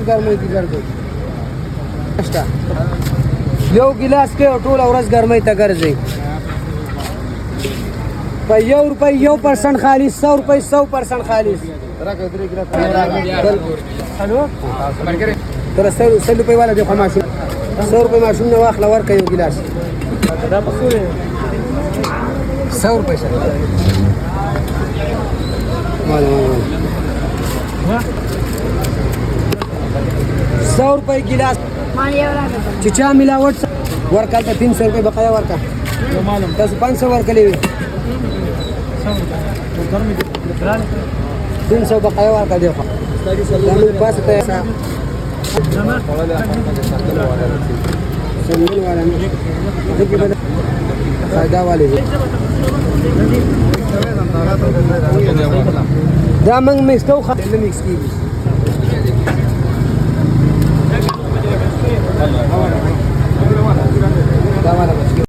ګرمۍ کې ګرځي شته یو ګلاس کې ټوله ورځ ګرمۍ ته ګرځي په 1 روپۍ 1% خالص 100 روپۍ 100% خالص تر 100 روپۍ والا دی خو ماشوم 100 روپۍ ماشوم نه واخله ورکه یو ګلاس 100 روپۍ سره 100 روپۍ ګلاس چې چا ملاوټ ورکړه ته 300 روپۍ بقایا ورکړه تاسو 500 ورکړلې وي 300 بقایا ورکړه دی خو زموږ پاسه ته سمون والا نه دغه بل فائدہ والے دا موږ مکس کوو خلک مکس کیږي